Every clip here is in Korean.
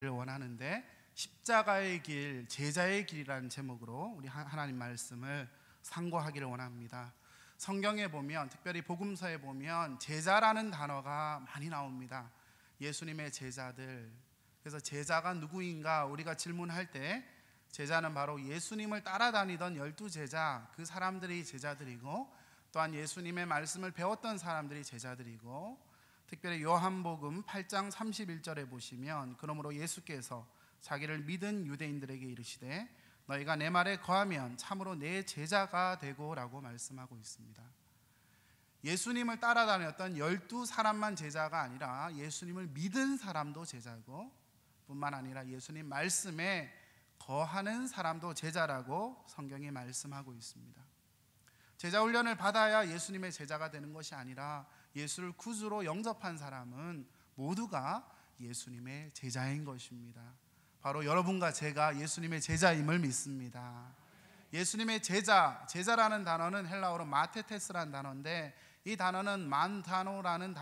하기를 원하는데, 십자가의 길, 제자의 길이라는 제목으로 우리 하나님 말씀을 상고하기를 원합니다. 성경에 보면, 특별히 복음서에 보면 제자라는 단어가 많이 나옵니다. 예수님의 제자들. 그래서 제자가 누구인가 우리가 질문할 때 제자는 바로 예수님을 따라다니던 12제자, 그 사람들이 제자들이고, 또한 예수님의 말씀을 배웠던 사람들이 제자들이고, 특별히 요한복음 8장 31절에 보시면, 그러므로 예수께서 자기를 믿은 유대인들에게 이르시되 너희가 내 말에 거하면 참으로 내 제자가 되고 라고 말씀하고 있습니다. 예수님을 따라다녔던 12사람만 제자가 아니라 예수님을 믿은 사람도 제자고, 뿐만 아니라 예수님 말씀에 거하는 사람도 제자라고 성경이 말씀하고 있습니다. 제자 훈련을 받아야 예수님의 제자가 되는 것이 아니라 예수를 구주로 영접한 사람은 모두가 예수님의 제자인 것입니다. 바로 여러분과 제가 예수님의 제자임을 믿습니다. 예수님의 제자, 제자라는 단어는 헬라어로 마테테스라는 단어인데, 이 단어는 만타노라는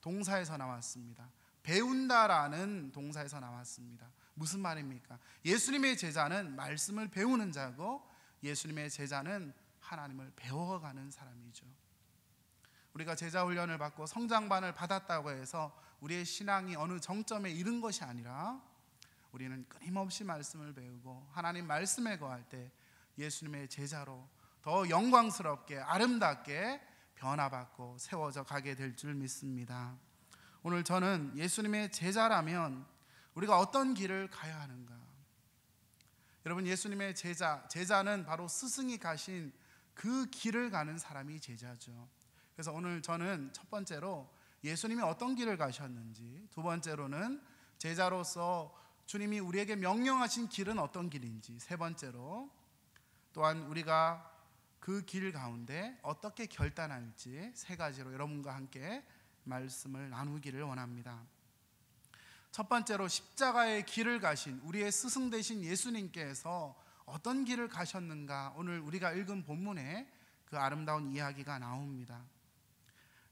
동사에서 나왔습니다. 배운다라는 동사에서 나왔습니다. 무슨 말입니까? 예수님의 제자는 말씀을 배우는 자고, 예수님의 제자는 하나님을 배워가는 사람이죠. 우리가 제자 훈련을 받고 성장반을 받았다고 해서 우리의 신앙이 어느 정점에 이른 것이 아니라, 우리는 끊임없이 말씀을 배우고 하나님 말씀에 거할 때 예수님의 제자로 더 영광스럽게 아름답게 변화받고 세워져 가게 될 줄 믿습니다. 오늘 저는 예수님의 제자라면 우리가 어떤 길을 가야 하는가? 여러분, 예수님의 제자는 바로 스승이 가신 그 길을 가는 사람이 제자죠. 그래서 오늘 저는 첫 번째로 예수님이 어떤 길을 가셨는지, 두 번째로는 제자로서 주님이 우리에게 명령하신 길은 어떤 길인지, 세 번째로 또한 우리가 그 길 가운데 어떻게 결단할지, 세 가지로 여러분과 함께 말씀을 나누기를 원합니다. 첫 번째로 십자가의 길을 가신 우리의 스승 되신 예수님께서 어떤 길을 가셨는가, 오늘 우리가 읽은 본문에 그 아름다운 이야기가 나옵니다.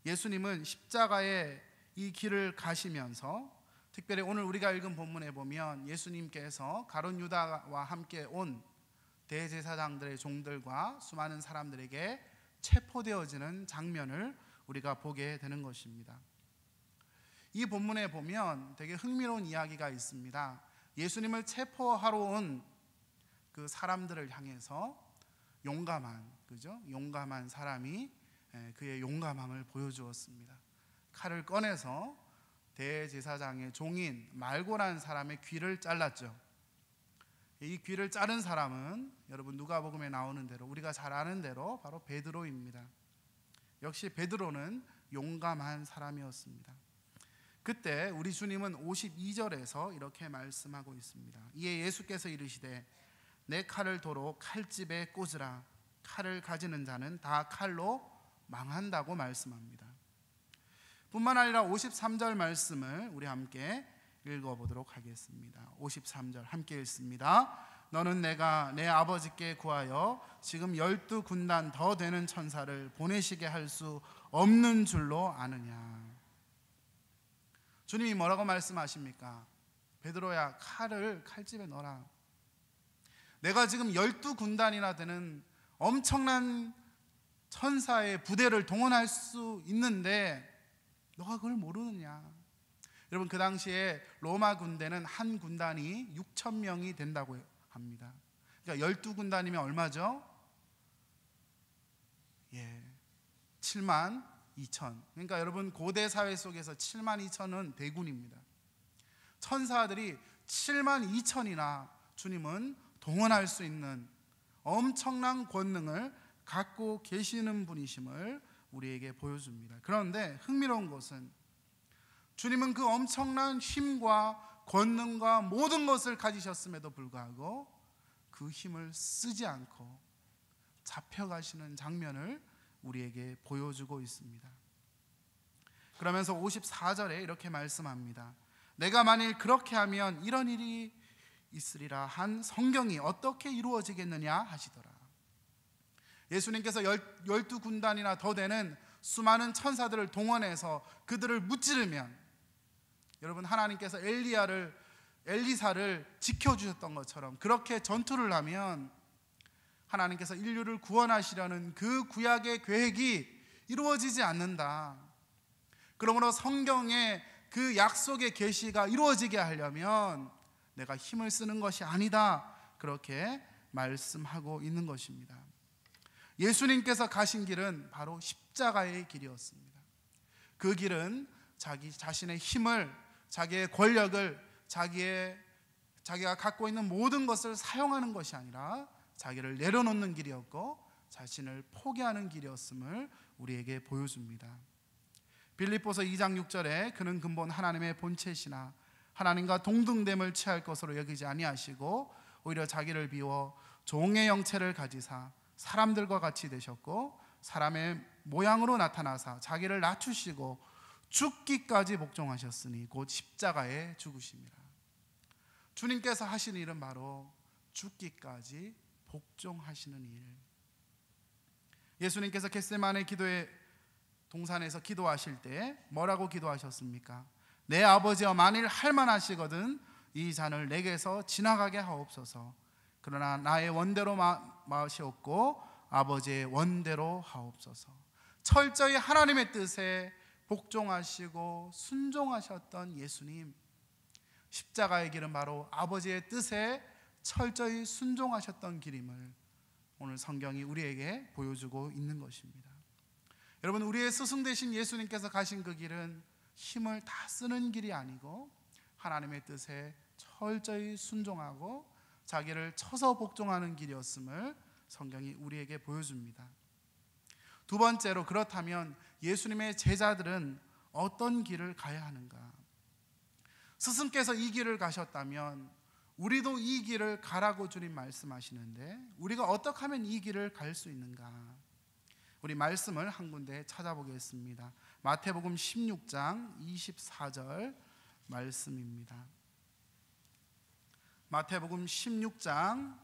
예수님은 십자가의 이 길을 가시면서, 특별히 오늘 우리가 읽은 본문에 보면 예수님께서 가룟 유다와 함께 온 대제사장들의 종들과 수많은 사람들에게 체포되어지는 장면을 우리가 보게 되는 것입니다. 이 본문에 보면 되게 흥미로운 이야기가 있습니다. 예수님을 체포하러 온 그 사람들을 향해서 용감한 사람이 그의 용감함을 보여주었습니다. 칼을 꺼내서 대제사장의 종인 말고라는 사람의 귀를 잘랐죠. 이 귀를 자른 사람은 여러분 누가복음에 나오는 대로, 우리가 잘 아는 대로 바로 베드로입니다. 역시 베드로는 용감한 사람이었습니다. 그때 우리 주님은 52절에서 이렇게 말씀하고 있습니다. 이에 예수께서 이르시되 내 칼을 도로 칼집에 꽂으라. 칼을 가지는 자는 다 칼로 망한다고 말씀합니다. 뿐만 아니라 53절 말씀을 우리 함께 읽어보도록 하겠습니다. 53절 함께 읽습니다. 너는 내가 내 아버지께 구하여 지금 12군단 더 되는 천사를 보내시게 할 수 없는 줄로 아느냐. 주님이 뭐라고 말씀하십니까? 베드로야, 칼을 칼집에 넣어라. 내가 지금 12군단이나 되는 엄청난 천사의 부대를 동원할 수 있는데 너가 그걸 모르느냐. 여러분, 그 당시에 로마 군대는 한 군단이 6,000명이 된다고 합니다. 그러니까 12군단이면 얼마죠? 72,000. 그러니까 여러분, 고대 사회 속에서 72,000은 대군입니다. 천사들이 72,000이나 주님은 동원할 수 있는 엄청난 권능을 갖고 계시는 분이심을 우리에게 보여줍니다. 그런데 흥미로운 것은 주님은 그 엄청난 힘과 권능과 모든 것을 가지셨음에도 불구하고 그 힘을 쓰지 않고 잡혀가시는 장면을 우리에게 보여주고 있습니다. 그러면서 54절에 이렇게 말씀합니다. 내가 만일 그렇게 하면 이런 일이 있으리라 한 성경이 어떻게 이루어지겠느냐 하시더라. 예수님께서 12군단이나 더 되는 수많은 천사들을 동원해서 그들을 무찌르면, 여러분, 하나님께서 엘리야를 엘리사를 지켜주셨던 것처럼 그렇게 전투를 하면 하나님께서 인류를 구원하시려는 그 구약의 계획이 이루어지지 않는다. 그러므로 성경의 그 약속의 계시가 이루어지게 하려면 내가 힘을 쓰는 것이 아니다. 그렇게 말씀하고 있는 것입니다. 예수님께서 가신 길은 바로 십자가의 길이었습니다. 그 길은 자기 자신의 힘을, 자기의 권력을, 자기가 갖고 있는 모든 것을 사용하는 것이 아니라 자기를 내려놓는 길이었고 자신을 포기하는 길이었음을 우리에게 보여줍니다. 빌립보서 2장 6절에 그는 근본 하나님의 본체시나 하나님과 동등됨을 취할 것으로 여기지 아니하시고 오히려 자기를 비워 종의 형체를 가지사 사람들과 같이 되셨고 사람의 모양으로 나타나사 자기를 낮추시고 죽기까지 복종하셨으니 곧 십자가에 죽으심이라. 주님께서 하신 일은 바로 죽기까지 복종하시는 일. 예수님께서 겟세마네 기도의 동산에서 기도하실 때 뭐라고 기도하셨습니까? 내 아버지여 만일 할만하시거든 이 잔을 내게서 지나가게 하옵소서. 그러나 나의 원대로 마시옵고 아버지의 원대로 하옵소서. 철저히 하나님의 뜻에 복종하시고 순종하셨던 예수님, 십자가의 길은 바로 아버지의 뜻에 철저히 순종하셨던 길임을 오늘 성경이 우리에게 보여주고 있는 것입니다. 여러분, 우리의 스승 되신 예수님께서 가신 그 길은 힘을 다 쓰는 길이 아니고 하나님의 뜻에 철저히 순종하고 자기를 쳐서 복종하는 길이었음을 성경이 우리에게 보여줍니다. 두 번째로, 그렇다면 예수님의 제자들은 어떤 길을 가야 하는가? 스승께서 이 길을 가셨다면 우리도 이 길을 가라고 주님 말씀하시는데 우리가 어떻게 하면 이 길을 갈 수 있는가? 우리 말씀을 한 군데 찾아보겠습니다. 마태복음 16장 24절 말씀입니다. 마태복음 16장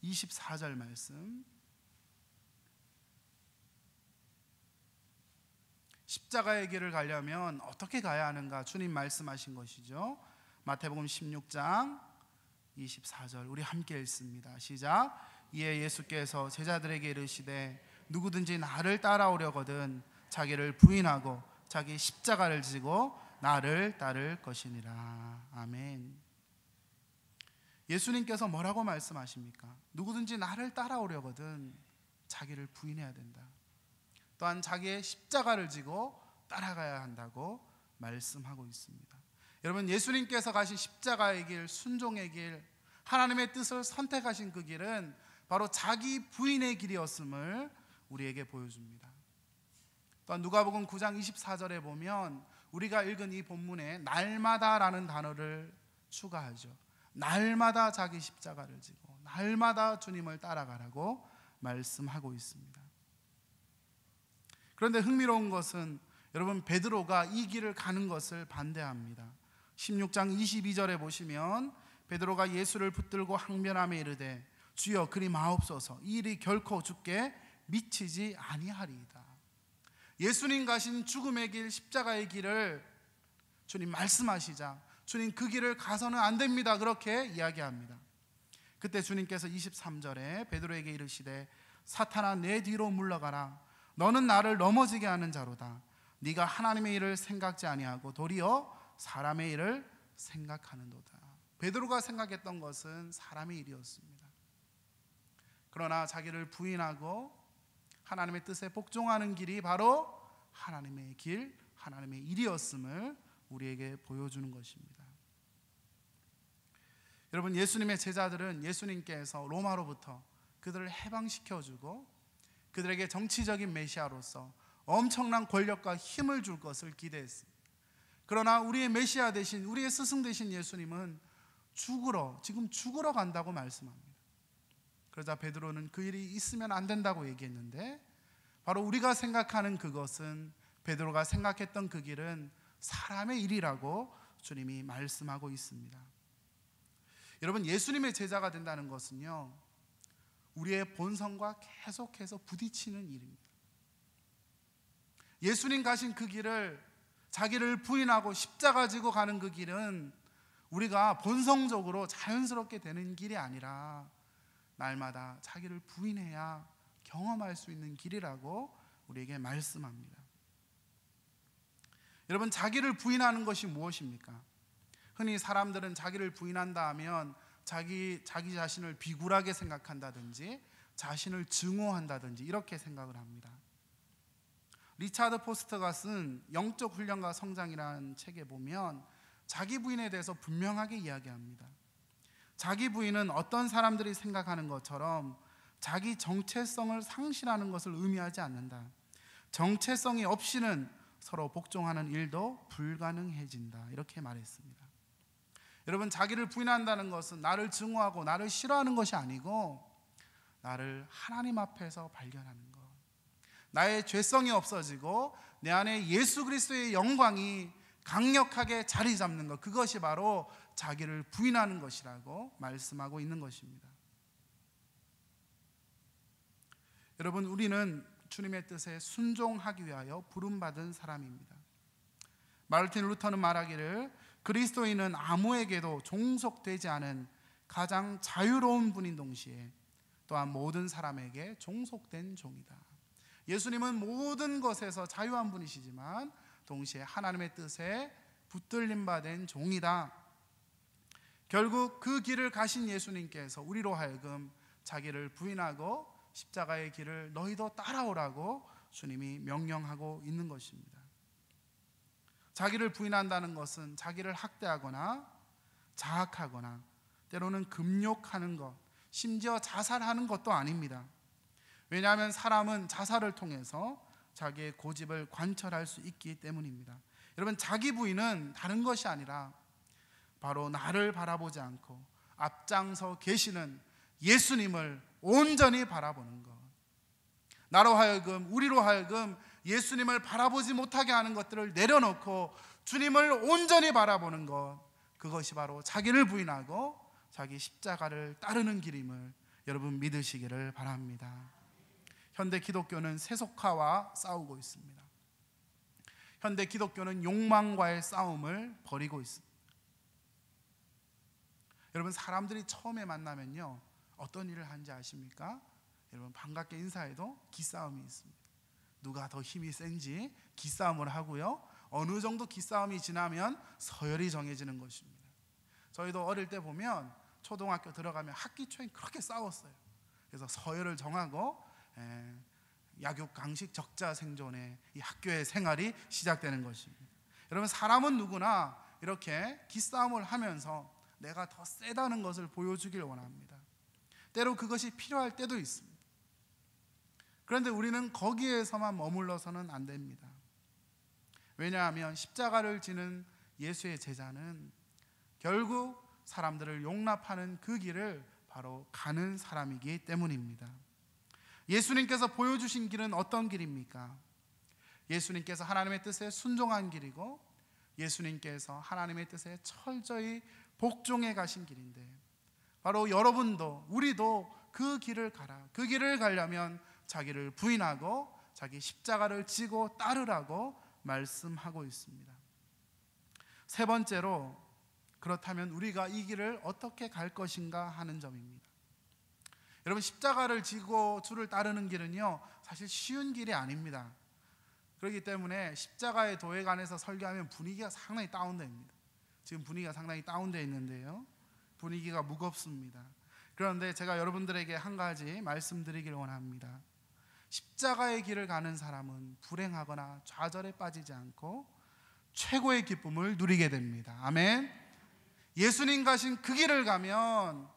24절 말씀. 십자가의 길을 가려면 어떻게 가야 하는가? 주님 말씀하신 것이죠. 마태복음 16장 24절 우리 함께 읽습니다. 시작. 이에 예수께서 제자들에게 이르시되 누구든지 나를 따라오려거든 자기를 부인하고 자기 십자가를 지고 나를 따를 것이니라. 아멘. 예수님께서 뭐라고 말씀하십니까? 누구든지 나를 따라오려거든 자기를 부인해야 된다. 또한 자기의 십자가를 지고 따라가야 한다고 말씀하고 있습니다. 여러분, 예수님께서 가신 십자가의 길, 순종의 길, 하나님의 뜻을 선택하신 그 길은 바로 자기 부인의 길이었음을 우리에게 보여줍니다. 또한 누가복음 9장 24절에 보면 우리가 읽은 이 본문에 날마다라는 단어를 추가하죠. 날마다 자기 십자가를 지고 날마다 주님을 따라가라고 말씀하고 있습니다. 그런데 흥미로운 것은 여러분, 베드로가 이 길을 가는 것을 반대합니다. 16장 22절에 보시면 베드로가 예수를 붙들고 항변하며 이르되 주여 그리 마옵소서 이 일이 결코 주께 미치지 아니하리이다. 예수님 가신 죽음의 길, 십자가의 길을 주님 말씀하시자 주님 그 길을 가서는 안 됩니다 그렇게 이야기합니다. 그때 주님께서 23절에 베드로에게 이르시되 사탄아 내 뒤로 물러가라. 너는 나를 넘어지게 하는 자로다. 네가 하나님의 일을 생각지 아니하고 도리어 사람의 일을 생각하는도다. 베드로가 생각했던 것은 사람의 일이었습니다. 그러나 자기를 부인하고 하나님의 뜻에 복종하는 길이 바로 하나님의 길, 하나님의 일이었음을 우리에게 보여주는 것입니다. 여러분, 예수님의 제자들은 예수님께서 로마로부터 그들을 해방시켜주고 그들에게 정치적인 메시아로서 엄청난 권력과 힘을 줄 것을 기대했습니다. 그러나 우리의 메시아 되신, 우리의 스승 되신 예수님은 지금 죽으러 간다고 말씀합니다. 그러자 베드로는 그 일이 있으면 안 된다고 얘기했는데 바로 우리가 생각하는 그것은, 베드로가 생각했던 그 길은 사람의 일이라고 주님이 말씀하고 있습니다. 여러분, 예수님의 제자가 된다는 것은요, 우리의 본성과 계속해서 부딪히는 일입니다. 예수님 가신 그 길을 자기를 부인하고 십자가 지고 가는 그 길은 우리가 본성적으로 자연스럽게 되는 길이 아니라 날마다 자기를 부인해야 경험할 수 있는 길이라고 우리에게 말씀합니다. 여러분, 자기를 부인하는 것이 무엇입니까? 흔히 사람들은 자기를 부인한다 하면 자기 자신을 비굴하게 생각한다든지 자신을 증오한다든지 이렇게 생각을 합니다. 리차드 포스터가 쓴 영적 훈련과 성장이라는 책에 보면 자기 부인에 대해서 분명하게 이야기합니다. 자기 부인은 어떤 사람들이 생각하는 것처럼 자기 정체성을 상실하는 것을 의미하지 않는다. 정체성이 없이는 서로 복종하는 일도 불가능해진다. 이렇게 말했습니다. 여러분, 자기를 부인한다는 것은 나를 증오하고 나를 싫어하는 것이 아니고 나를 하나님 앞에서 발견하는 것, 나의 죄성이 없어지고 내 안에 예수 그리스도의 영광이 강력하게 자리 잡는 것, 그것이 바로 자기를 부인하는 것이라고 말씀하고 있는 것입니다. 여러분, 우리는 주님의 뜻에 순종하기 위하여 부름받은 사람입니다. 마르틴 루터는 말하기를 그리스도인은 아무에게도 종속되지 않은 가장 자유로운 분인 동시에 또한 모든 사람에게 종속된 종이다. 예수님은 모든 것에서 자유한 분이시지만 동시에 하나님의 뜻에 붙들림 받은 종이다. 결국 그 길을 가신 예수님께서 우리로 하여금 자기를 부인하고 십자가의 길을 너희도 따라오라고 주님이 명령하고 있는 것입니다. 자기를 부인한다는 것은 자기를 학대하거나 자학하거나 때로는 금욕하는 것, 심지어 자살하는 것도 아닙니다. 왜냐하면 사람은 자살을 통해서 자기의 고집을 관철할 수 있기 때문입니다. 여러분, 자기 부인은 다른 것이 아니라 바로 나를 바라보지 않고 앞장서 계시는 예수님을 온전히 바라보는 것, 나로 하여금, 우리로 하여금 예수님을 바라보지 못하게 하는 것들을 내려놓고 주님을 온전히 바라보는 것, 그것이 바로 자기를 부인하고 자기 십자가를 따르는 길임을 여러분 믿으시기를 바랍니다. 현대 기독교는 세속화와 싸우고 있습니다. 현대 기독교는 욕망과의 싸움을 벌이고 있습니다. 여러분, 사람들이 처음에 만나면요, 어떤 일을 하는지 아십니까? 여러분, 반갑게 인사해도 기싸움이 있습니다. 누가 더 힘이 센지 기싸움을 하고요, 어느 정도 기싸움이 지나면 서열이 정해지는 것입니다. 저희도 어릴 때 보면 초등학교 들어가면 학기 초에 그렇게 싸웠어요. 그래서 서열을 정하고 약육 강식 적자 생존의 이 학교의 생활이 시작되는 것입니다. 여러분, 사람은 누구나 이렇게 기싸움을 하면서 내가 더 세다는 것을 보여주길 원합니다. 때로 그것이 필요할 때도 있습니다. 그런데 우리는 거기에서만 머물러서는 안 됩니다. 왜냐하면 십자가를 지는 예수의 제자는 결국 사람들을 용납하는 그 길을 바로 가는 사람이기 때문입니다. 예수님께서 보여주신 길은 어떤 길입니까? 예수님께서 하나님의 뜻에 순종한 길이고 예수님께서 하나님의 뜻에 철저히 복종해 가신 길인데, 바로 여러분도 우리도 그 길을 가라. 그 길을 가려면 자기를 부인하고 자기 십자가를 지고 따르라고 말씀하고 있습니다. 세 번째로, 그렇다면 우리가 이 길을 어떻게 갈 것인가 하는 점입니다. 여러분, 십자가를 지고 주를 따르는 길은요, 사실 쉬운 길이 아닙니다. 그렇기 때문에 십자가의 도에 관해서 설교하면 분위기가 상당히 다운됩니다. 지금 분위기가 상당히 다운되어 있는데요, 분위기가 무겁습니다. 그런데 제가 여러분들에게 한 가지 말씀드리길 원합니다. 십자가의 길을 가는 사람은 불행하거나 좌절에 빠지지 않고 최고의 기쁨을 누리게 됩니다. 아멘. 예수님 가신 그 길을 가면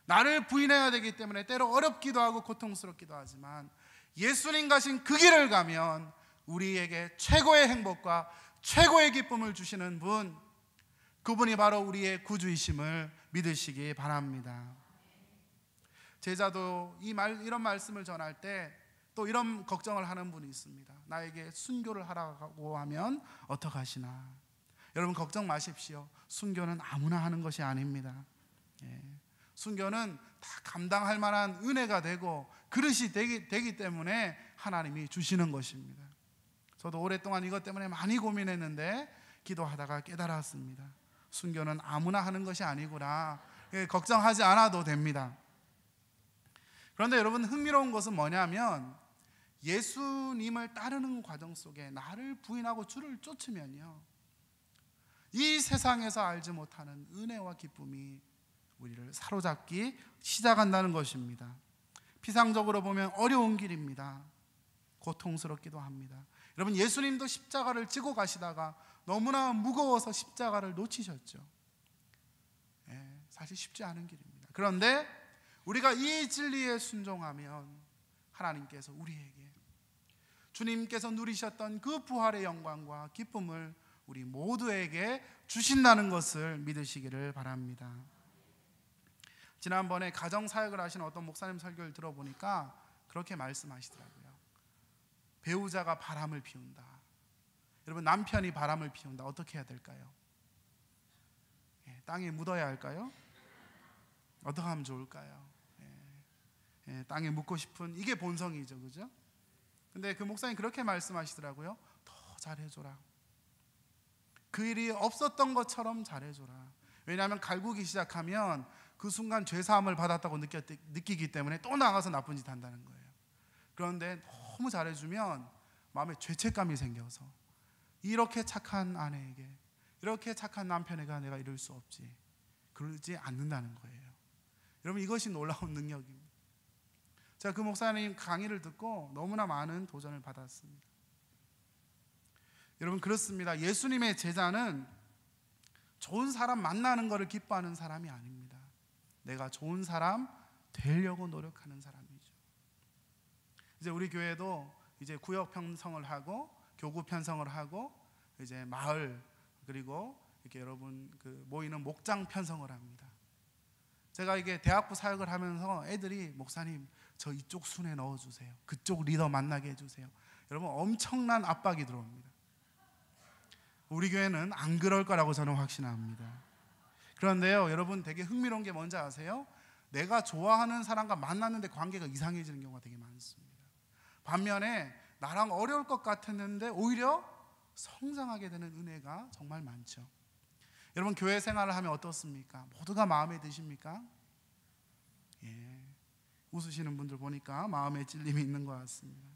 나를 부인해야 되기 때문에 때로 어렵기도 하고 고통스럽기도 하지만 예수님 가신 그 길을 가면 우리에게 최고의 행복과 최고의 기쁨을 주시는 분, 그분이 바로 우리의 구주이심을 믿으시기 바랍니다. 제자도 이런 말씀을 전할 때 또 이런 걱정을 하는 분이 있습니다. 나에게 순교를 하라고 하면 어떡하시나. 여러분, 걱정 마십시오. 순교는 아무나 하는 것이 아닙니다. 순교는 다 감당할 만한 은혜가 되고 그릇이 되기 때문에 하나님이 주시는 것입니다. 저도 오랫동안 이것 때문에 많이 고민했는데 기도하다가 깨달았습니다. 순교는 아무나 하는 것이 아니구나. 걱정하지 않아도 됩니다. 그런데 여러분, 흥미로운 것은 뭐냐면 예수님을 따르는 과정 속에 나를 부인하고 주를 쫓으면요, 이 세상에서 알지 못하는 은혜와 기쁨이 우리를 사로잡기 시작한다는 것입니다. 피상적으로 보면 어려운 길입니다. 고통스럽기도 합니다. 여러분, 예수님도 십자가를 지고 가시다가 너무나 무거워서 십자가를 놓치셨죠. 사실 쉽지 않은 길입니다. 그런데 우리가 이 진리에 순종하면 하나님께서 우리에게 주님께서 누리셨던 그 부활의 영광과 기쁨을 우리 모두에게 주신다는 것을 믿으시기를 바랍니다. 지난번에 가정사역을 하시는 어떤 목사님 설교를 들어보니까 그렇게 말씀하시더라고요. 배우자가 바람을 피운다. 여러분, 남편이 바람을 피운다. 어떻게 해야 될까요? 땅에 묻어야 할까요? 어떻게 하면 좋을까요? 땅에 묻고 싶은, 이게 본성이죠, 그죠? 근데 그 목사님 그렇게 말씀하시더라고요. 더 잘해줘라. 그 일이 없었던 것처럼 잘해줘라. 왜냐하면 갈구기 시작하면 그 순간 죄사함을 받았다고 느끼기 때문에 또 나가서 나쁜 짓 한다는 거예요. 그런데 너무 잘해주면 마음에 죄책감이 생겨서 이렇게 착한 아내에게, 이렇게 착한 남편에게 내가 이럴 수 없지, 그러지 않는다는 거예요. 여러분, 이것이 놀라운 능력입니다. 제가 그 목사님 강의를 듣고 너무나 많은 도전을 받았습니다. 여러분, 그렇습니다. 예수님의 제자는 좋은 사람 만나는 것을 기뻐하는 사람이 아닙니다. 내가 좋은 사람 되려고 노력하는 사람이죠. 이제 우리 교회도 이제 구역 편성을 하고 교구 편성을 하고 이제 마을, 그리고 이렇게 여러분 그 모이는 목장 편성을 합니다. 제가 이게 대학부 사역을 하면서 애들이 목사님 저 이쪽 순에 넣어주세요. 그쪽 리더 만나게 해주세요. 여러분, 엄청난 압박이 들어옵니다. 우리 교회는 안 그럴 거라고 저는 확신합니다. 그런데요, 여러분, 되게 흥미로운 게 뭔지 아세요? 내가 좋아하는 사람과 만났는데 관계가 이상해지는 경우가 되게 많습니다. 반면에 나랑 어려울 것 같았는데 오히려 성장하게 되는 은혜가 정말 많죠. 여러분, 교회 생활을 하면 어떻습니까? 모두가 마음에 드십니까? 웃으시는 분들 보니까 마음에 찔림이 있는 것 같습니다.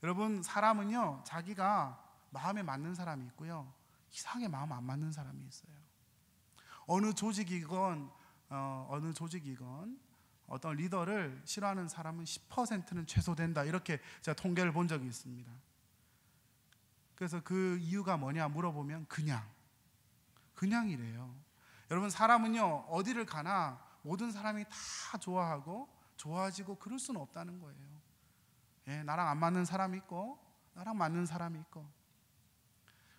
여러분, 사람은요, 자기가 마음에 맞는 사람이 있고요, 이상하게 마음 안 맞는 사람이 있어요. 어느 조직이건 어떤 리더를 싫어하는 사람은 10%는 최소 된다, 이렇게 제가 통계를 본 적이 있습니다. 그래서 그 이유가 뭐냐 물어보면 그냥이래요. 여러분, 사람은요, 어디를 가나 모든 사람이 다 좋아하고 좋아지고 그럴 수는 없다는 거예요. 나랑 안 맞는 사람이 있고 나랑 맞는 사람이 있고.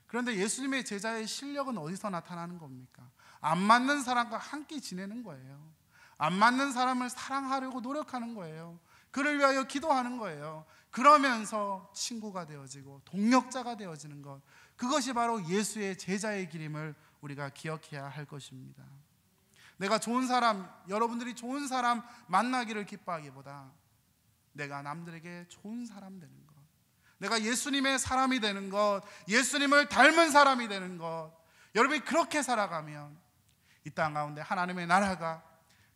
그런데 예수님의 제자의 실력은 어디서 나타나는 겁니까? 안 맞는 사람과 함께 지내는 거예요. 안 맞는 사람을 사랑하려고 노력하는 거예요. 그를 위하여 기도하는 거예요. 그러면서 친구가 되어지고 동력자가 되어지는 것, 그것이 바로 예수의 제자의 길임을 우리가 기억해야 할 것입니다. 내가 좋은 사람, 여러분들이 좋은 사람 만나기를 기뻐하기보다 내가 남들에게 좋은 사람 되는 것, 내가 예수님의 사람이 되는 것, 예수님을 닮은 사람이 되는 것, 여러분이 그렇게 살아가면 이 땅 가운데 하나님의 나라가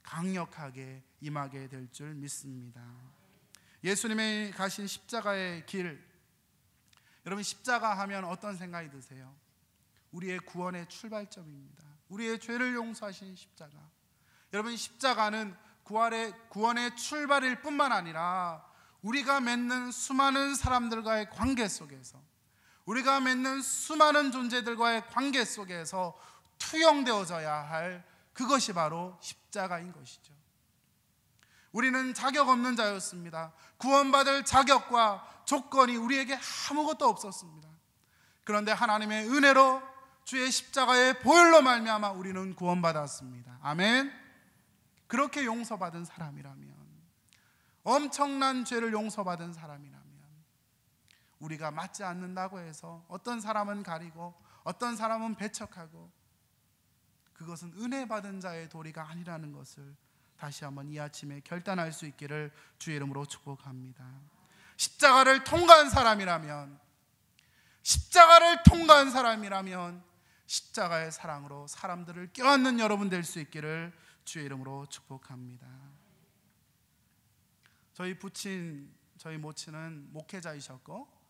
강력하게 임하게 될 줄 믿습니다. 예수님의 가신 십자가의 길, 여러분, 십자가 하면 어떤 생각이 드세요? 우리의 구원의 출발점입니다. 우리의 죄를 용서하신 십자가. 여러분, 십자가는 구원의 출발일 뿐만 아니라 우리가 맺는 수많은 사람들과의 관계 속에서, 우리가 맺는 수많은 존재들과의 관계 속에서 투영되어져야 할 그것이 바로 십자가인 것이죠. 우리는 자격 없는 자였습니다. 구원받을 자격과 조건이 우리에게 아무것도 없었습니다. 그런데 하나님의 은혜로 주의 십자가의 보혈로 말미암아 우리는 구원받았습니다. 아멘. 그렇게 용서받은 사람이라면, 엄청난 죄를 용서받은 사람이라면, 우리가 맞지 않는다고 해서 어떤 사람은 가리고 어떤 사람은 배척하고, 그것은 은혜 받은 자의 도리가 아니라는 것을 다시 한번 이 아침에 결단할 수 있기를 주의 이름으로 축복합니다. 십자가를 통과한 사람이라면, 십자가를 통과한 사람이라면 십자가의 사랑으로 사람들을 껴안는 여러분 될 수 있기를 주의 이름으로 축복합니다. 저희 부친, 저희 모친은 목회자이셨고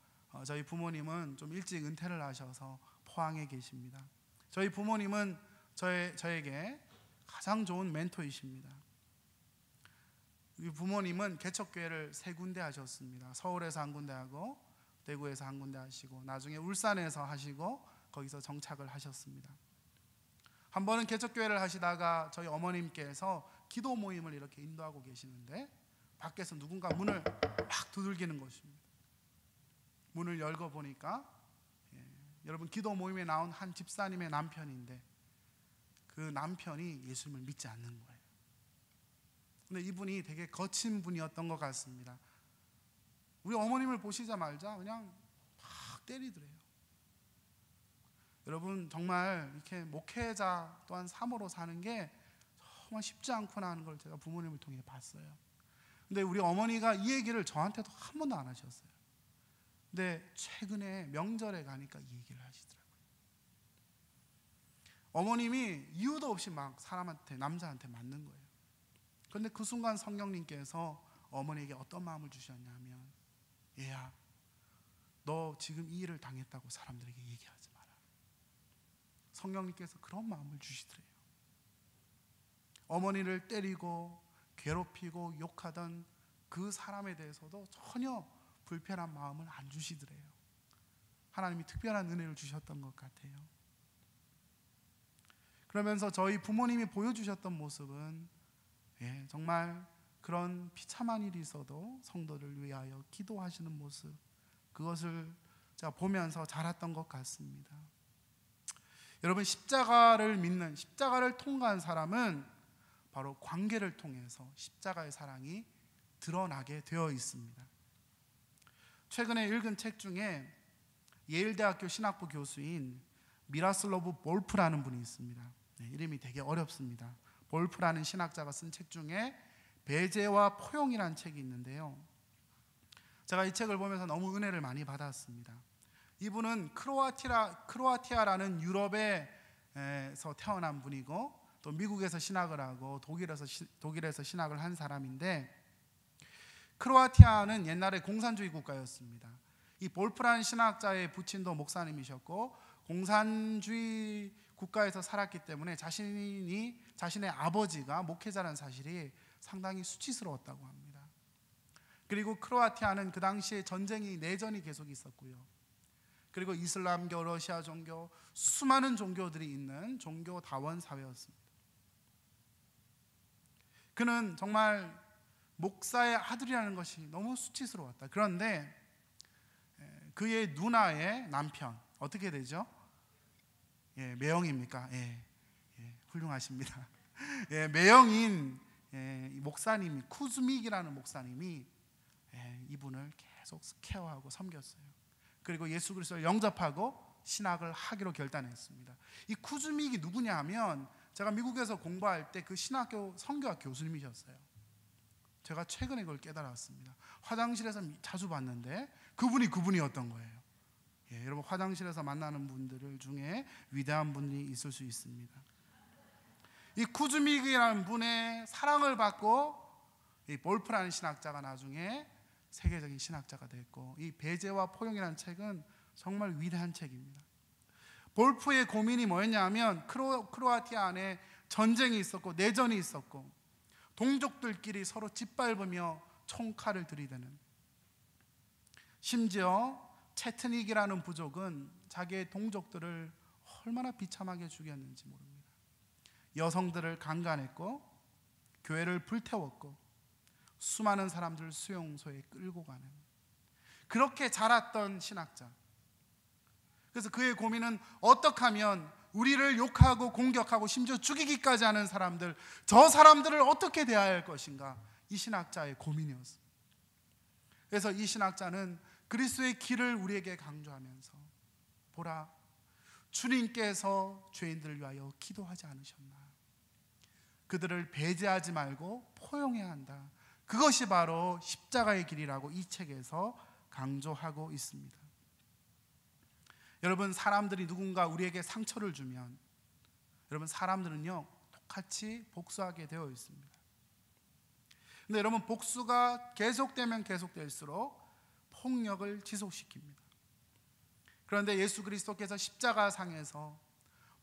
저희 부모님은 좀 일찍 은퇴를 하셔서 포항에 계십니다. 저희 부모님은 저에게 가장 좋은 멘토이십니다. 부모님은 개척교회를 3군데 하셨습니다. 서울에서 한 군데 하고 대구에서 한 군데 하시고 나중에 울산에서 하시고 거기서 정착을 하셨습니다. 한 번은 개척교회를 하시다가 저희 어머님께서 기도 모임을 이렇게 인도하고 계시는데 밖에서 누군가 문을 막 두들기는 것입니다. 문을 열고 보니까 여러분 기도 모임에 나온 한 집사님의 남편인데 그 남편이 예수님을 믿지 않는 거예요. 근데 이분이 되게 거친 분이었던 것 같습니다. 우리 어머님을 보시자마자 그냥 막 때리더래요. 여러분 정말 이렇게 목회자 또한 사모로 사는 게 정말 쉽지 않구나 하는 걸 제가 부모님을 통해 봤어요. 근데 우리 어머니가 이 얘기를 저한테도 한 번도 안 하셨어요. 근데 최근에 명절에 가니까 이 얘기를 하시더라고요. 어머님이 이유도 없이 막 사람한테, 남자한테 맞는 거예요. 그런데 그 순간 성령님께서 어머니에게 어떤 마음을 주셨냐면, 얘야, 너 지금 이 일을 당했다고 사람들에게 얘기하지 마라. 성령님께서 그런 마음을 주시더래요. 어머니를 때리고 괴롭히고 욕하던 그 사람에 대해서도 전혀 불편한 마음을 안 주시더래요. 하나님이 특별한 은혜를 주셨던 것 같아요. 그러면서 저희 부모님이 보여주셨던 모습은 정말 그런 비참한 일이 있어도 성도를 위하여 기도하시는 모습, 그것을 제가 보면서 자랐던 것 같습니다. 여러분, 십자가를 믿는, 십자가를 통과한 사람은 바로 관계를 통해서 십자가의 사랑이 드러나게 되어 있습니다. 최근에 읽은 책 중에 예일대학교 신학부 교수인 미라슬로브 볼프라는 분이 있습니다. 이름이 되게 어렵습니다. 볼프라는 신학자가 쓴 책 중에 배제와 포용이라는 책이 있는데요, 제가 이 책을 보면서 너무 은혜를 많이 받았습니다. 이분은 크로아티아라는 유럽에서 태어난 분이고 또 미국에서 신학을 하고 독일에서 신학을 한 사람인데, 크로아티아는 옛날에 공산주의 국가였습니다. 이 볼프라는 신학자의 부친도 목사님이셨고 공산주의 국가에서 살았기 때문에 자신의 아버지가 목회자라는 사실이 상당히 수치스러웠다고 합니다. 그리고 크로아티아는 그 당시에 내전이 계속 있었고요. 그리고 이슬람교, 러시아 종교, 수많은 종교들이 있는 종교 다원 사회였습니다. 그는 정말 목사의 아들이라는 것이 너무 수치스러웠다. 그런데 그의 누나의 남편, 어떻게 되죠? 매형입니까? 훌륭하십니다. 매형인 목사님이, 쿠즈믹이라는 목사님이 이분을 계속 케어하고 섬겼어요. 그리고 예수 그리스도를 영접하고 신학을 하기로 결단했습니다. 이 쿠즈믹이 누구냐 하면 제가 미국에서 공부할 때 그 신학교 성교학 교수님이셨어요. 제가 최근에 그걸 깨달았습니다. 화장실에서 자주 봤는데 그분이었던 거예요. 여러분, 화장실에서 만나는 분들 중에 위대한 분이 있을 수 있습니다. 이 쿠즈믹이라는 분의 사랑을 받고 이 볼프라는 신학자가 나중에 세계적인 신학자가 됐고, 이 배제와 포용이라는 책은 정말 위대한 책입니다. 볼프의 고민이 뭐였냐면 크로아티아 안에 전쟁이 있었고 내전이 있었고 동족들끼리 서로 짓밟으며 총칼을 들이대는, 심지어 체트닉이라는 부족은 자기의 동족들을 얼마나 비참하게 죽였는지 모릅니다. 여성들을 강간했고 교회를 불태웠고 수많은 사람들을 수용소에 끌고 가는, 그렇게 자랐던 신학자. 그래서 그의 고민은 어떻게 하면 우리를 욕하고 공격하고 심지어 죽이기까지 하는 사람들, 저 사람들을 어떻게 대해야 할 것인가, 이 신학자의 고민이었습니다. 그래서 이 신학자는 그리스도의 길을 우리에게 강조하면서, 보라, 주님께서 죄인들을 위하여 기도하지 않으셨나, 그들을 배제하지 말고 포용해야 한다, 그것이 바로 십자가의 길이라고 이 책에서 강조하고 있습니다. 여러분, 사람들이 누군가 우리에게 상처를 주면 여러분, 사람들은요 똑같이 복수하게 되어 있습니다. 근데 여러분, 복수가 계속되면 계속될수록 폭력을 지속시킵니다. 그런데 예수 그리스도께서 십자가상에서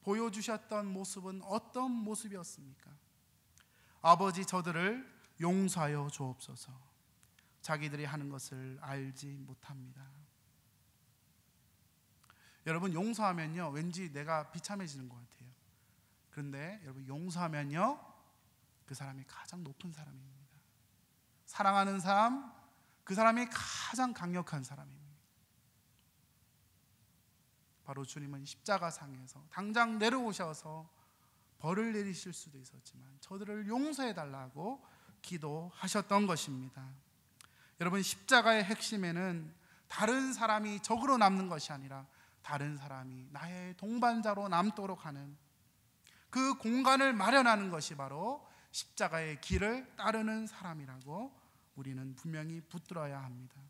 보여주셨던 모습은 어떤 모습이었습니까? 아버지, 저들을 용서하여 주옵소서. 자기들이 하는 것을 알지 못합니다. 여러분, 용서하면요 왠지 내가 비참해지는 것 같아요. 그런데 여러분, 용서하면요 그 사람이 가장 높은 사람입니다. 사랑하는 사람, 그 사람이 가장 강력한 사람입니다. 바로 주님은 십자가상에서 당장 내려오셔서 벌을 내리실 수도 있었지만 저들을 용서해 달라고 기도하셨던 것입니다. 여러분, 십자가의 핵심에는 다른 사람이 적으로 남는 것이 아니라 다른 사람이 나의 동반자로 남도록 하는 그 공간을 마련하는 것이 바로 십자가의 길을 따르는 사람이라고 우리는 분명히 붙들어야 합니다.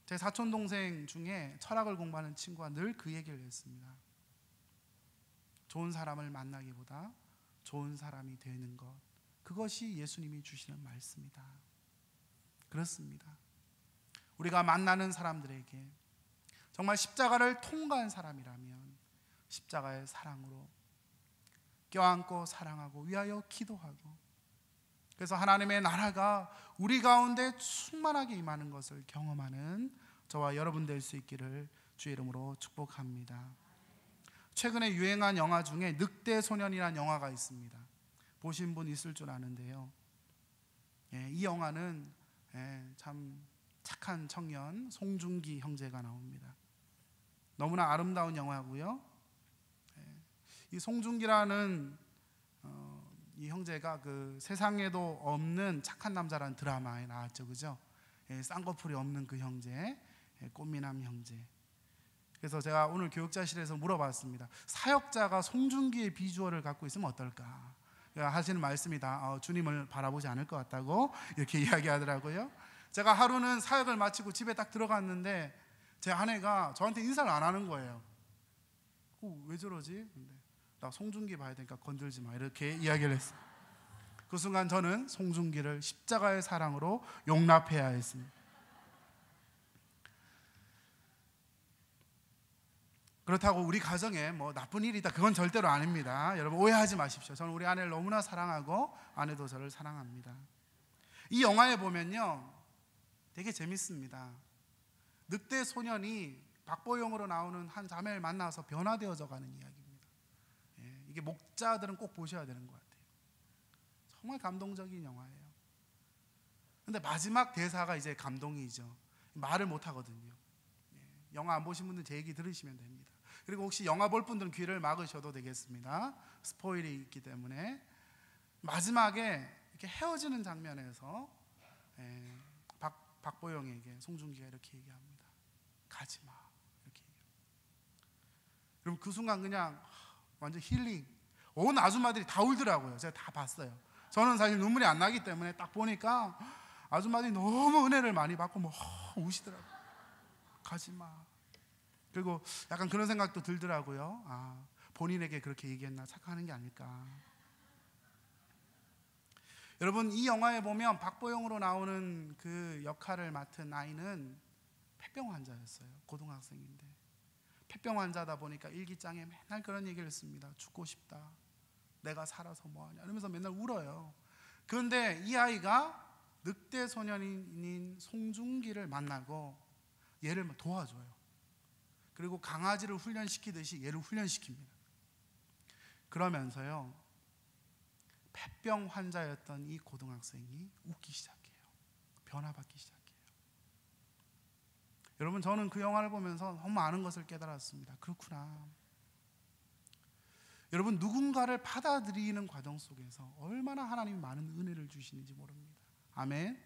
제 사촌 동생 중에 철학을 공부하는 친구가 늘 그 얘기를 했습니다. 좋은 사람을 만나기보다 좋은 사람이 되는 것, 그것이 예수님이 주시는 말씀이다. 그렇습니다. 우리가 만나는 사람들에게 정말 십자가를 통과한 사람이라면 십자가의 사랑으로 껴안고 사랑하고 위하여 기도하고, 그래서 하나님의 나라가 우리 가운데 충만하게 임하는 것을 경험하는 저와 여러분 될 수 있기를 주의 이름으로 축복합니다. 최근에 유행한 영화 중에 늑대소년이라는 영화가 있습니다. 보신 분 있을 줄 아는데요, 이 영화는 참 착한 청년 송중기 형제가 나옵니다. 너무나 아름다운 영화고요. 이 송중기라는 이 형제가 그 세상에도 없는 착한 남자라는 드라마에 나왔죠, 그죠? 쌍꺼풀이 없는 그 형제, 꽃미남 형제. 그래서 제가 오늘 교육자실에서 물어봤습니다. 사역자가 송중기의 비주얼을 갖고 있으면 어떨까? 하시는 말씀이 다 주님을 바라보지 않을 것 같다고 이렇게 이야기하더라고요. 제가 하루는 사역을 마치고 집에 딱 들어갔는데 제 아내가 저한테 인사를 안 하는 거예요. 왜 저러지? 근데 나 송중기 봐야 되니까 건들지 마, 이렇게 이야기를 했어요. 그 순간 저는 송중기를 십자가의 사랑으로 용납해야 했습니다. 그렇다고 우리 가정에 뭐 나쁜 일이 있다, 그건 절대로 아닙니다. 여러분, 오해하지 마십시오. 저는 우리 아내를 너무나 사랑하고 아내도 저를 사랑합니다. 이 영화에 보면요 되게 재밌습니다. 늑대 소년이 박보영으로 나오는 한 자매를 만나서 변화되어져 가는 이야기입니다. 이게 목자들은 꼭 보셔야 되는 것 같아요. 정말 감동적인 영화예요. 근데 마지막 대사가 이제 감동이죠. 말을 못 하거든요. 영화 안 보신 분들은 제 얘기 들으시면 됩니다. 그리고 혹시 영화 볼 분들은 귀를 막으셔도 되겠습니다. 스포일이 있기 때문에. 마지막에 이렇게 헤어지는 장면에서 박보영에게 송중기가 이렇게 얘기합니다. 가지마, 이렇게 얘기합니다. 그럼 그 순간 그냥 완전 힐링. 온 아줌마들이 다 울더라고요. 제가 다 봤어요. 저는 사실 눈물이 안 나기 때문에 딱 보니까 아줌마들이 너무 은혜를 많이 받고 뭐 우시더라고요. 가지마. 그리고 약간 그런 생각도 들더라고요. 본인에게 그렇게 얘기했나, 착각하는 게 아닐까. 여러분, 이 영화에 보면 박보영으로 나오는 그 역할을 맡은 아이는 폐병 환자였어요. 고등학생인데 폐병 환자다 보니까 일기장에 맨날 그런 얘기를 씁니다. 죽고 싶다, 내가 살아서 뭐하냐, 이러면서 맨날 울어요. 그런데 이 아이가 늑대 소년인 송중기를 만나고 얘를 도와줘요. 그리고 강아지를 훈련시키듯이 얘를 훈련시킵니다. 그러면서요 폐병 환자였던 이 고등학생이 웃기 시작해요. 변화받기 시작해요. 여러분, 저는 그 영화를 보면서 너무 많은 것을 깨달았습니다. 그렇구나. 여러분, 누군가를 받아들이는 과정 속에서 얼마나 하나님이 많은 은혜를 주시는지 모릅니다. 아멘.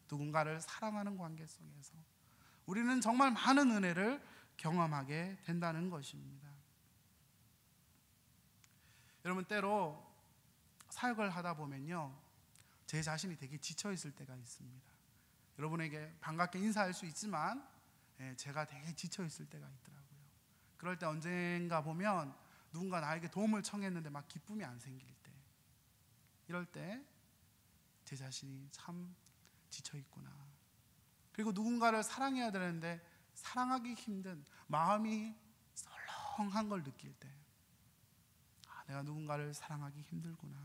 누군가를 사랑하는 관계 속에서 우리는 정말 많은 은혜를 경험하게 된다는 것입니다. 여러분, 때로 사역을 하다 보면요, 제 자신이 되게 지쳐 있을 때가 있습니다. 여러분에게 반갑게 인사할 수 있지만 제가 되게 지쳐 있을 때가 있더라고요. 그럴 때 언젠가 보면 누군가 나에게 도움을 청했는데 막 기쁨이 안 생길 때, 이럴 때 제 자신이 참 지쳐 있구나. 그리고 누군가를 사랑해야 되는데 사랑하기 힘든 마음이 썰렁한 걸 느낄 때, 내가 누군가를 사랑하기 힘들구나.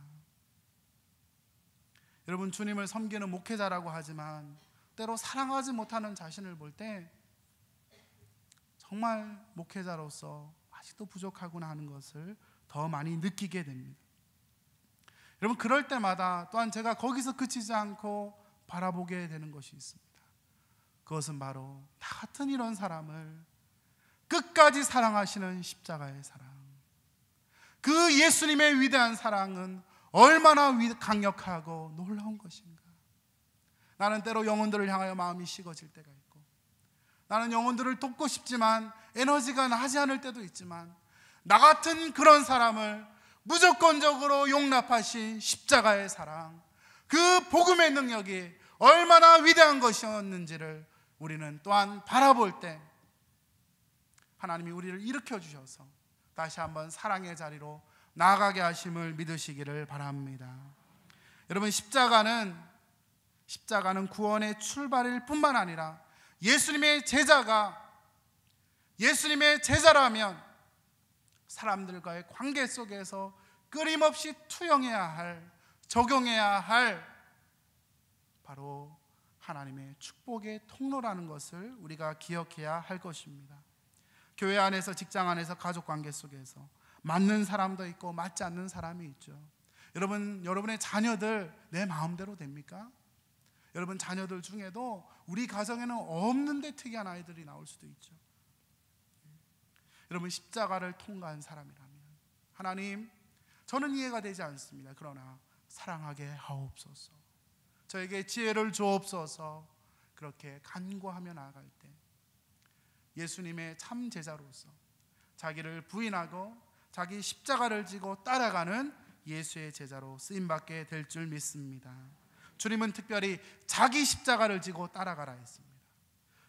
여러분, 주님을 섬기는 목회자라고 하지만 때로 사랑하지 못하는 자신을 볼 때 정말 목회자로서 아직도 부족하구나 하는 것을 더 많이 느끼게 됩니다. 여러분, 그럴 때마다 또한 제가 거기서 그치지 않고 바라보게 되는 것이 있습니다. 그것은 바로 나 같은 이런 사람을 끝까지 사랑하시는 십자가의 사랑, 그 예수님의 위대한 사랑은 얼마나 강력하고 놀라운 것인가. 나는 때로 영혼들을 향하여 마음이 식어질 때가 있고, 나는 영혼들을 돕고 싶지만 에너지가 나지 않을 때도 있지만, 나 같은 그런 사람을 무조건적으로 용납하신 십자가의 사랑, 그 복음의 능력이 얼마나 위대한 것이었는지를 우리는 또한 바라볼 때 하나님이 우리를 일으켜 주셔서 다시 한번 사랑의 자리로 나아가게 하심을 믿으시기를 바랍니다. 여러분, 십자가는 구원의 출발일 뿐만 아니라 예수님의 제자라면 사람들과의 관계 속에서 끊임없이 투영해야 할, 적용해야 할 바로 하나님의 축복의 통로라는 것을 우리가 기억해야 할 것입니다. 교회 안에서, 직장 안에서, 가족 관계 속에서 맞는 사람도 있고 맞지 않는 사람이 있죠. 여러분의 자녀들 내 마음대로 됩니까? 여러분 자녀들 중에도 우리 가정에는 없는데 특이한 아이들이 나올 수도 있죠. 여러분, 십자가를 통과한 사람이라면 하나님, 저는 이해가 되지 않습니다. 그러나 사랑하게 하옵소서, 저에게 지혜를 주옵소서. 그렇게 간구하며 나아갈 때 예수님의 참 제자로서 자기를 부인하고 자기 십자가를 지고 따라가는 예수의 제자로 쓰임받게 될 줄 믿습니다. 주님은 특별히 자기 십자가를 지고 따라가라 했습니다.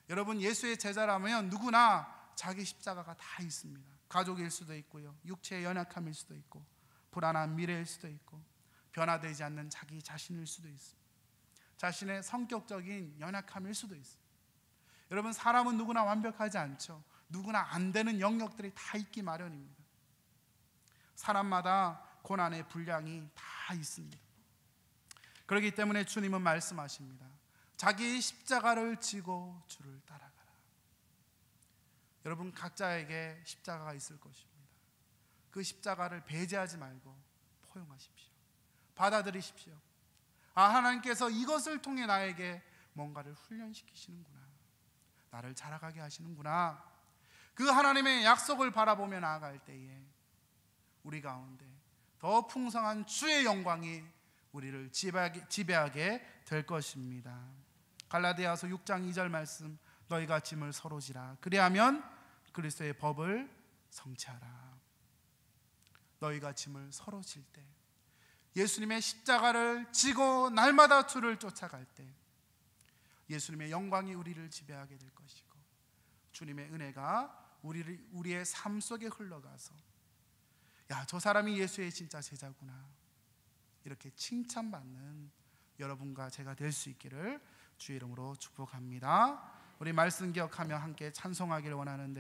여러분, 예수의 제자라면 누구나 자기 십자가가 다 있습니다. 가족일 수도 있고요, 육체의 연약함일 수도 있고, 불안한 미래일 수도 있고, 변화되지 않는 자기 자신일 수도 있습니다. 자신의 성격적인 연약함일 수도 있습니다. 여러분, 사람은 누구나 완벽하지 않죠. 누구나 안 되는 영역들이 다 있기 마련입니다. 사람마다 고난의 분량이 다 있습니다. 그렇기 때문에 주님은 말씀하십니다. 자기 십자가를 지고 주를 따라가라. 여러분, 각자에게 십자가가 있을 것입니다. 그 십자가를 배제하지 말고 포용하십시오. 받아들이십시오. 하나님께서 이것을 통해 나에게 뭔가를 훈련시키시는구나, 나를 자라가게 하시는구나. 그 하나님의 약속을 바라보며 나아갈 때에 우리 가운데 더 풍성한 주의 영광이 우리를 지배하게 될 것입니다. 갈라디아서 6장 2절 말씀, 너희가 짐을 서로 지라, 그리하면 그리스도의 법을 성취하라. 너희가 짐을 서로 질 때, 예수님의 십자가를 지고 날마다 주를 쫓아갈 때 예수님의 영광이 우리를 지배하게 될 것이고, 주님의 은혜가 우리의 삶 속에 흘러가서, 야, 저 사람이 예수의 진짜 제자구나, 이렇게 칭찬받는 여러분과 제가 될 수 있기를 주의 이름으로 축복합니다. 우리 말씀 기억하며 함께 찬송하기를 원하는데